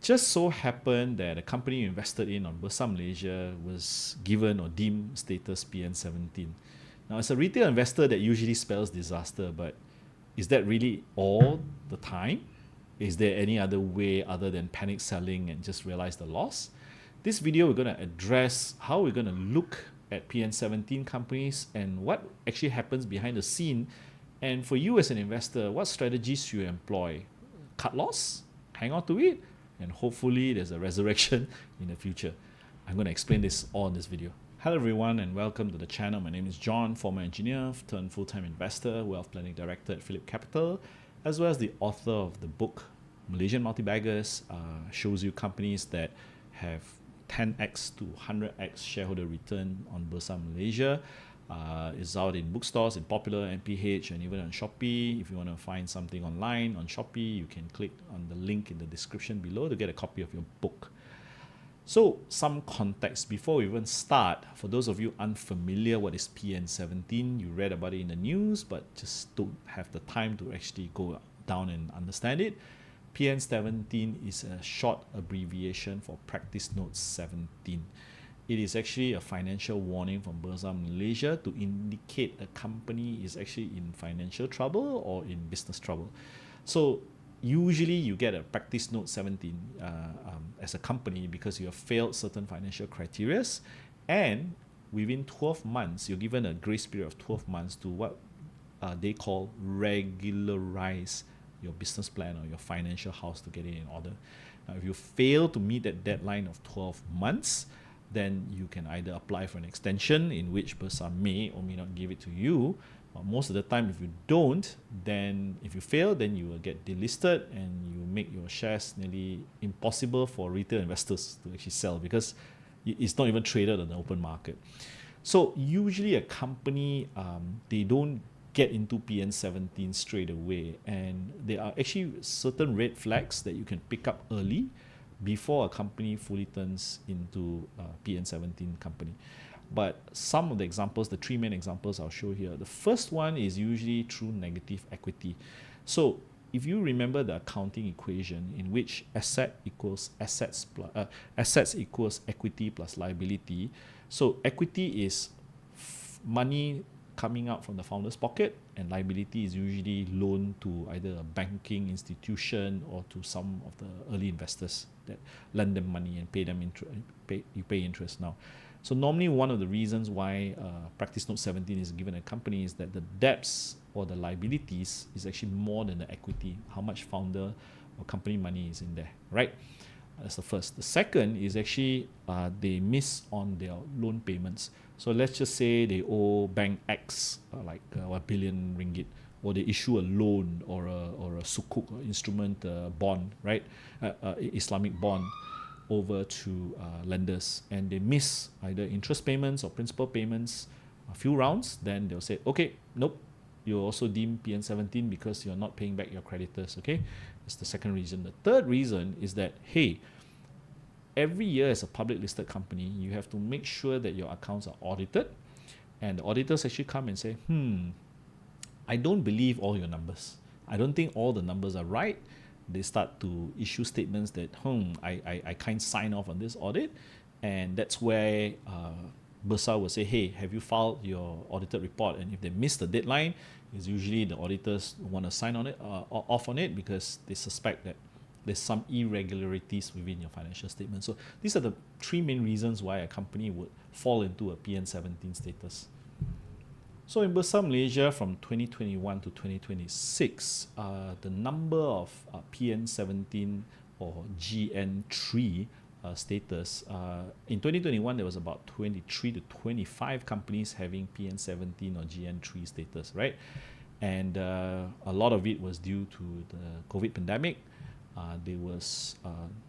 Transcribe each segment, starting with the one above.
just so happened that the company you invested in on Bursa Malaysia was given or deemed status PN17. Now, as a retail investor, that usually spells disaster, but is that really all the time? Is there any other way other than panic selling and just realize the loss? This video, we're going to address how we're going to look at PN17 companies and what actually happens behind the scene. And for you as an investor, what strategies you employ? Cut loss, hang on to it, and hopefully there's a resurrection in the future. I'm going to explain this all in this video. Hello everyone and welcome to the channel. My name is John, former engineer, turned full-time investor, wealth planning director at Phillip Capital, as well as the author of the book Malaysian Multibaggers. Shows you companies that have 10x to 100x shareholder return on Bursa Malaysia. It's out in bookstores, in Popular, MPH, and even on Shopee. If you want to find something online on Shopee, you can click on the link in the description below to get a copy of your book. So, some context before we even start. For those of you unfamiliar, what is PN17? You read about it in the news, but just don't have the time to actually go down and understand it. PN17 is a short abbreviation for Practice Note 17. It is actually a financial warning from Bursa Malaysia to indicate a company is actually in financial trouble or in business trouble. So usually you get a Practice Note 17 as a company because you have failed certain financial criteria, and within 12 months, you're given a grace period of 12 months to what they call regularize your business plan or your financial house to get it in order. Now, if you fail to meet that deadline of 12 months, then you can either apply for an extension, in which Bursa may or may not give it to you. But most of the time, if you don't, then if you fail, then you will get delisted and you make your shares nearly impossible for retail investors to actually sell because it's not even traded on the open market. So usually a company, they don't get into PN17 straight away, and there are actually certain red flags that you can pick up early before a company fully turns into a PN17 company. But some of the examples, the three main examples I'll show here. The first one is usually through negative equity. So if you remember the accounting equation in which asset equals assets equals equity plus liability. So equity is money coming out from the founder's pocket, and liability is usually loaned to either a banking institution or to some of the early investors that lend them money and pay them you pay interest now. So normally one of the reasons why Practice Note 17 is given a company is that the debts or the liabilities is actually more than the equity, how much founder or company money is in there, right? That's the first. The second is actually they miss on their loan payments. So let's just say they owe bank X like 1 billion ringgit, or they issue a loan or a sukuk or instrument bond, right? Islamic bond over to lenders, and they miss either interest payments or principal payments a few rounds. Then they'll say, okay, nope, you're also deemed PN17 because you're not paying back your creditors. Okay, that's the second reason. The third reason is that, hey, every year as a public listed company, you have to make sure that your accounts are audited, and the auditors actually come and say, I don't believe all your numbers. I don't think all the numbers are right. They start to issue statements that, I can't sign off on this audit. And that's where Bursa will say, hey, have you filed your audited report? And if they miss the deadline, it's usually the auditors want to sign on it, off on it, because they suspect that there's some irregularities within your financial statement. So these are the three main reasons why a company would fall into a PN17 status. So in Bursa Malaysia from 2021 to 2026, the number of PN17 or GN3 status, in 2021 there was about 23 to 25 companies having PN17 or GN3 status, right? And a lot of it was due to the COVID pandemic. There was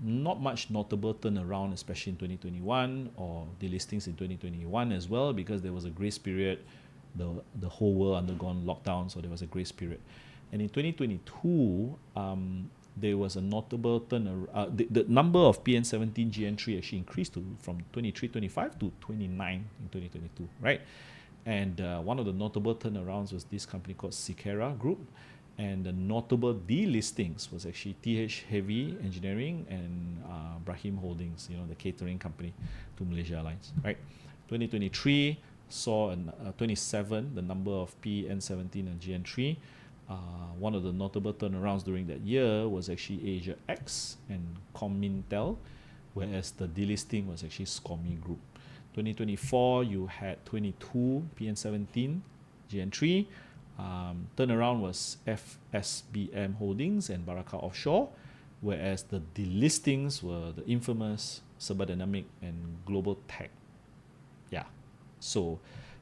not much notable turnaround, especially in 2021, or delistings in 2021 as well, because there was a grace period. The whole world undergone lockdown, so there was a grace period. And in 2022, there was a notable turnaround. The number of PN17 GN3 actually increased from 25 to 29 in 2022, right? And one of the notable turnarounds was this company called Sikera Group. And the notable delistings was actually TH Heavy Engineering and Brahim Holdings, the catering company to Malaysia Airlines, right? 2023 saw 27, the number of PN17 and GN3. One of the notable turnarounds during that year was actually Asia X and Comintel, whereas the delisting was actually SCOMI Group. 2024, you had 22 PN17, GN3. Turnaround was FSBM Holdings and Baraka Offshore, whereas the delistings were the infamous Serba Dynamic and Global Tech. Yeah. So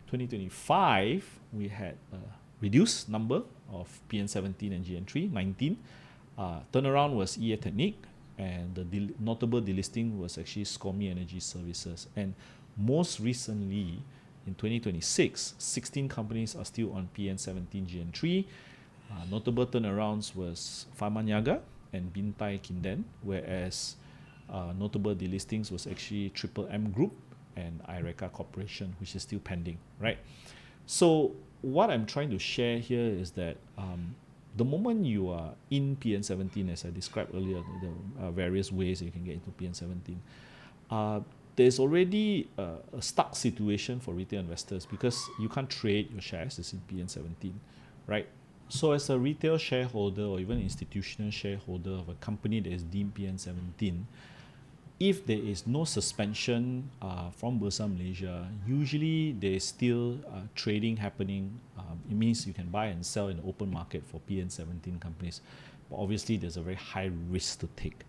2025, we had a reduced number of PN17 and GN3, 19. Turnaround was EA Technique, and the notable delisting was actually SCOMI Energy Services. And most recently, in 2026, 16 companies are still on PN17 GN3. Notable turnarounds was Pharmaniaga and Bintai Kinden, whereas notable delistings was actually Triple M Group and IRECA Corporation, which is still pending, right? So what I'm trying to share here is that the moment you are in PN17, as I described earlier, the various ways you can get into PN17, there's already a stuck situation for retail investors because you can't trade your shares as in PN17, right? So as a retail shareholder or even institutional shareholder of a company that is deemed PN17, if there is no suspension from Bursa Malaysia, usually there's still trading happening. It means you can buy and sell in the open market for PN17 companies. But obviously, there's a very high risk to take.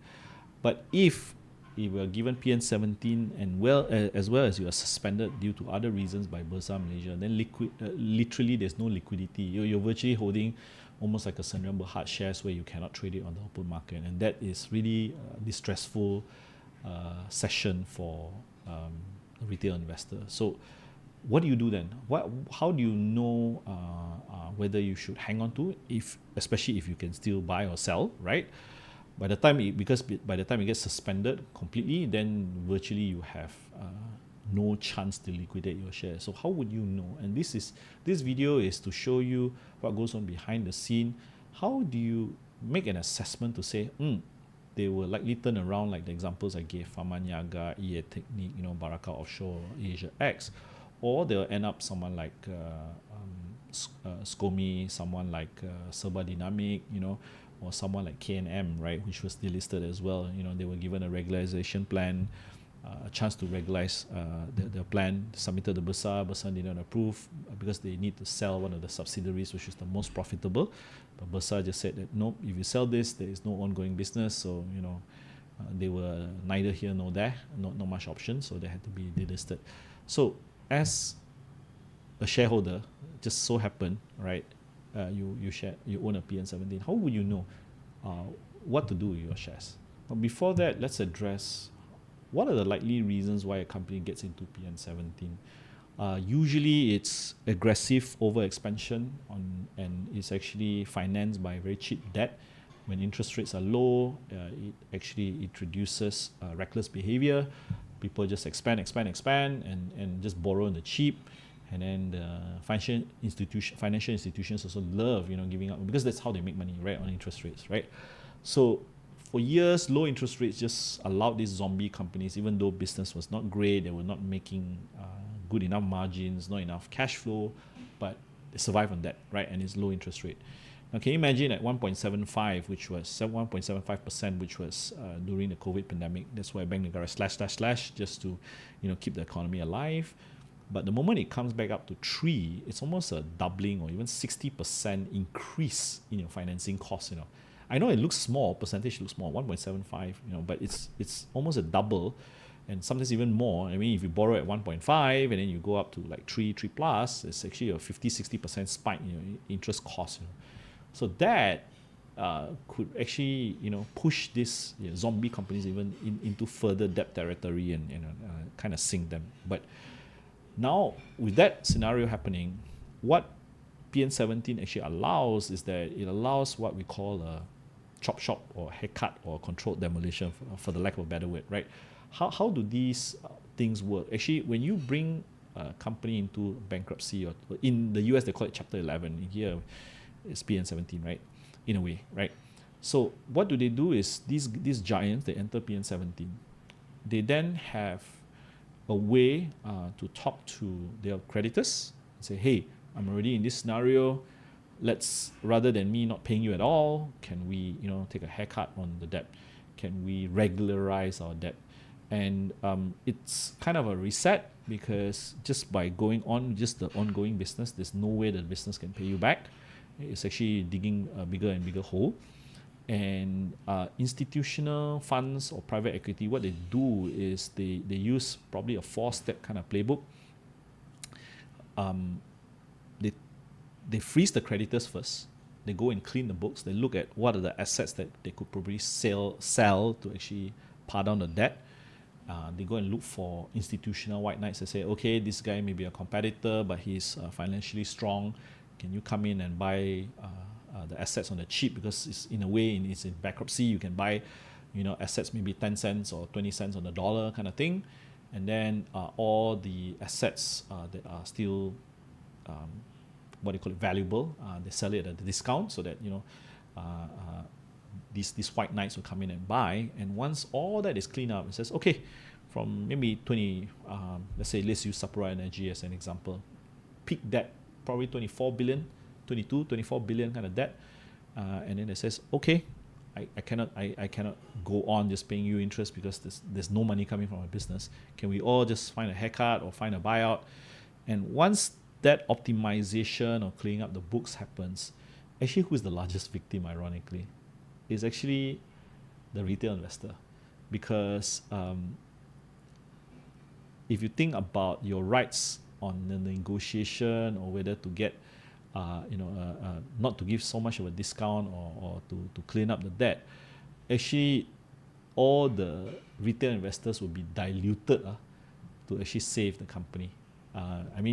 But if you were given PN17 and as well as you are suspended due to other reasons by Bursa Malaysia, then literally there's no liquidity. You're virtually holding almost like a Sendirian Berhad shares where you cannot trade it on the open market. And that is really distressful session for a retail investor. So what do you do then? How do you know whether you should hang on to it, especially if you can still buy or sell, right? By the time it gets suspended completely, then virtually you have no chance to liquidate your shares. So how would you know? And this video is to show you what goes on behind the scene. How do you make an assessment to say, they will likely turn around like the examples I gave, Pharmaniaga, EA Technique, Baraka Offshore, Asia X, or they'll end up someone like SCOMI, someone like Serba Dynamic, or someone like KNM, right, which was delisted as well. They were given a regularization plan, a chance to regularize their plan, submitted to Bursa didn't approve because they need to sell one of the subsidiaries, which is the most profitable. But Bursa just said that, nope, if you sell this, there is no ongoing business. So, they were neither here nor there, not much option, so they had to be delisted. So as a shareholder, just so happened, right, you own a PN17, how would you know what to do with your shares? But before that, let's address what are the likely reasons why a company gets into PN17. Usually it's aggressive overexpansion and it's actually financed by very cheap debt. When interest rates are low, it reduces reckless behavior. People just expand and just borrow on the cheap. And then the financial institutions also love, giving up, because that's how they make money, right, on interest rates, right? So for years, low interest rates just allowed these zombie companies, even though business was not great, they were not making good enough margins, not enough cash flow, but they survive on that, right? And it's low interest rate. Now, can you imagine at 1.75, which was 1.75%, which was during the COVID pandemic? That's why Bank Negara / just to, keep the economy alive. But the moment it comes back up to 3, it's almost a doubling or even 60% increase in your financing costs. I know it looks small, percentage looks small, 1.75, but it's almost a double, and sometimes even more. I mean, if you borrow at 1.5 and then you go up to like 3 plus, it's actually a 50-60% spike in interest costs. So that could actually push these zombie companies even into further debt territory and kind of sink them. But now, with that scenario happening, what PN17 actually allows is that it allows what we call a chop shop or haircut or controlled demolition, for the lack of a better word, right? How do these things work? Actually, when you bring a company into bankruptcy, or in the US they call it Chapter 11, here it's PN17, right? in a way, right? So what do they do is these giants, they enter PN17. They then have a way to talk to their creditors and say, hey, I'm already in this scenario. Let's, rather than me not paying you at all, can we, take a haircut on the debt? Can we regularize our debt? And it's kind of a reset, because just by going on just the ongoing business, there's no way the business can pay you back. It's actually digging a bigger and bigger hole. And institutional funds or private equity, what they do is they use probably a 4-step kind of playbook. They freeze the creditors first. They go and clean the books. They look at what are the assets that they could probably sell to actually pay down the debt. They go and look for institutional white knights. They say, okay, this guy may be a competitor, but he's financially strong. Can you come in and buy the assets on the cheap? Because it's, in a way, it's in bankruptcy. You can buy, assets maybe 10 cents or 20 cents on the dollar kind of thing. And then all the assets that are still what do you call it, valuable, they sell it at a discount, so that these white knights will come in and buy. And once all that is cleaned up, it says, okay, from maybe 20, let's use Sapura Energy as an example, peak debt probably 24 billion, 22, 24 billion kind of debt, and then it says, okay, I cannot go on just paying you interest because there's no money coming from my business. Can we all just find a haircut or find a buyout? And once that optimization or cleaning up the books happens, actually, who is the largest victim, ironically, is actually the retail investor. Because if you think about your rights on the negotiation, or whether to get, not to give so much of a discount, or to clean up the debt, actually, all the retail investors will be diluted to actually save the company.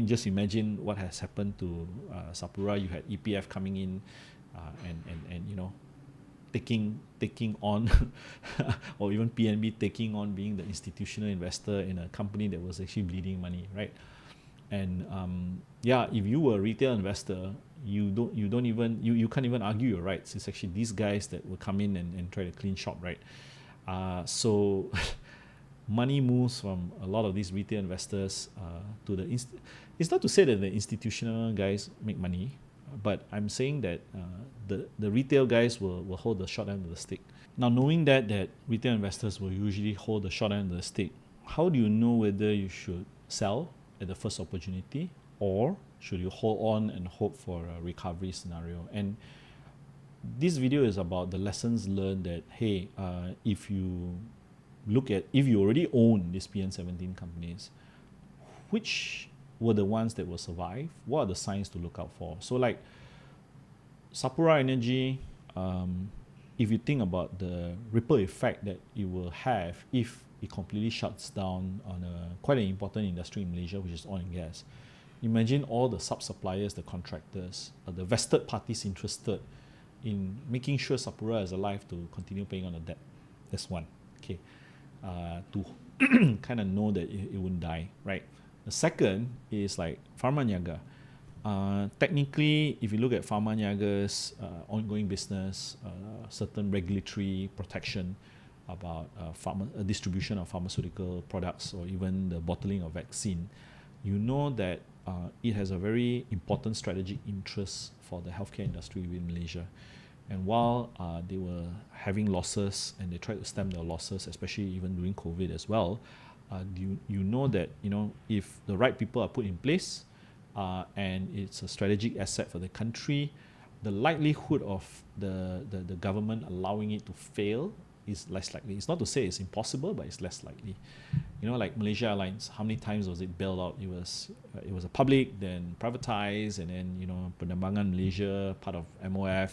Just imagine what has happened to Sapura. You had EPF coming in and taking on or even PNB taking on being the institutional investor in a company that was actually bleeding money, right? And if you were a retail investor, you can't even argue your rights. It's actually these guys that will come in and try to clean shop, right? So money moves from a lot of these retail investors to the it's not to say that the institutional guys make money, but I'm saying that the retail guys will hold the short end of the stick. Now, knowing that retail investors will usually hold the short end of the stick, how do you know whether you should sell at the first opportunity, or should you hold on and hope for a recovery scenario? And this video is about the lessons learned that, hey, if you already own these PN17 companies, which were the ones that will survive? What are the signs to look out for? So like Sapura Energy, if you think about the ripple effect that it will have if it completely shuts down on quite an important industry in Malaysia, which is oil and gas. Imagine all the sub-suppliers, the contractors, the vested parties interested in making sure Sapura is alive to continue paying on the debt. That's one. Okay. To kind of know that it wouldn't die, right? The second is like Pharmaniaga. Technically, if you look at Pharmaniaga's ongoing business, certain regulatory protection about distribution of pharmaceutical products, or even the bottling of vaccine, you know that it has a very important strategic interest for the healthcare industry in Malaysia. And while they were having losses and they tried to stem their losses, especially even during COVID as well, you know that if the right people are put in place and it's a strategic asset for the country, the likelihood of the government allowing it to fail is less likely. It's not to say it's impossible, but it's less likely. Like Malaysia Airlines, how many times was it bailed out? It was a public, then privatized, and then Penerbangan Malaysia, part of MOF.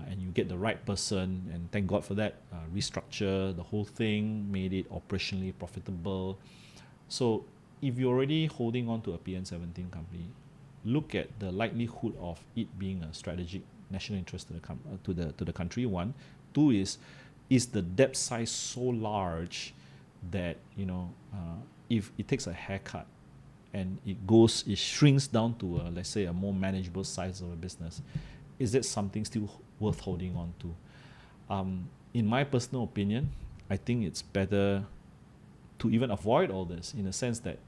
And you get the right person, and thank God for that. Restructure the whole thing, made it operationally profitable. So if you're already holding on to a PN17 company, look at the likelihood of it being a strategic national interest to the country. One, two is the debt size so large that if it takes a haircut and it shrinks down to let's say a more manageable size of a business, is that something still worth holding on to. In my personal opinion, I think it's better to even avoid all this, in a sense that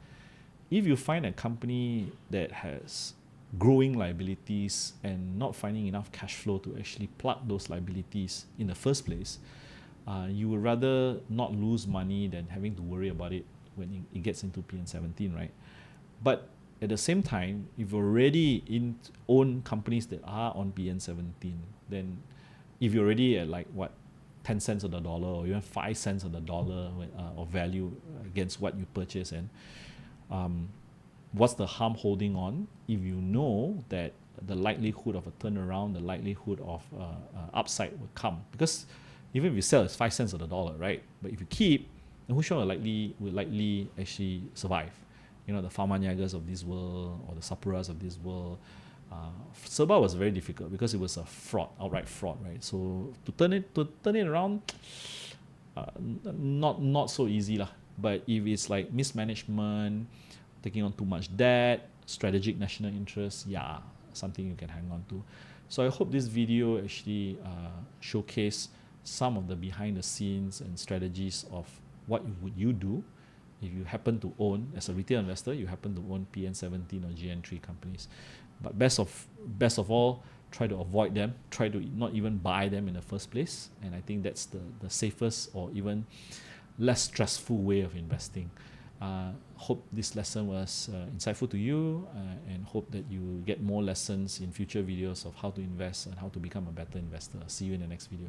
if you find a company that has growing liabilities and not finding enough cash flow to actually plug those liabilities in the first place, you would rather not lose money than having to worry about it when it gets into PN17, right? But at the same time, if you're already own companies that are on PN17, then if you're already at like what, 10 cents on the dollar or even 5 cents on the dollar of value against what you purchase, and what's the harm holding on if you know that the likelihood of a turnaround, the likelihood of upside will come? Because even if you sell, it's 5 cents on the dollar, right? But if you keep, then who's sure will likely actually survive? You know, the Pharmaniagas of this world or the Sapuras of this world. Serba was very difficult because it was a fraud, outright fraud, right? So to turn it around, not so easy lah. But if it's like mismanagement, taking on too much debt, strategic national interest, yeah, something you can hang on to. So I hope this video actually showcase some of the behind the scenes and strategies of what would you do if you happen to own, as a retail investor, you happen to own PN17 or GN3 companies. But best of all, try to avoid them. Try to not even buy them in the first place. And I think that's the safest or even less stressful way of investing. Hope this lesson was insightful to you, and hope that you get more lessons in future videos of how to invest and how to become a better investor. See you in the next video.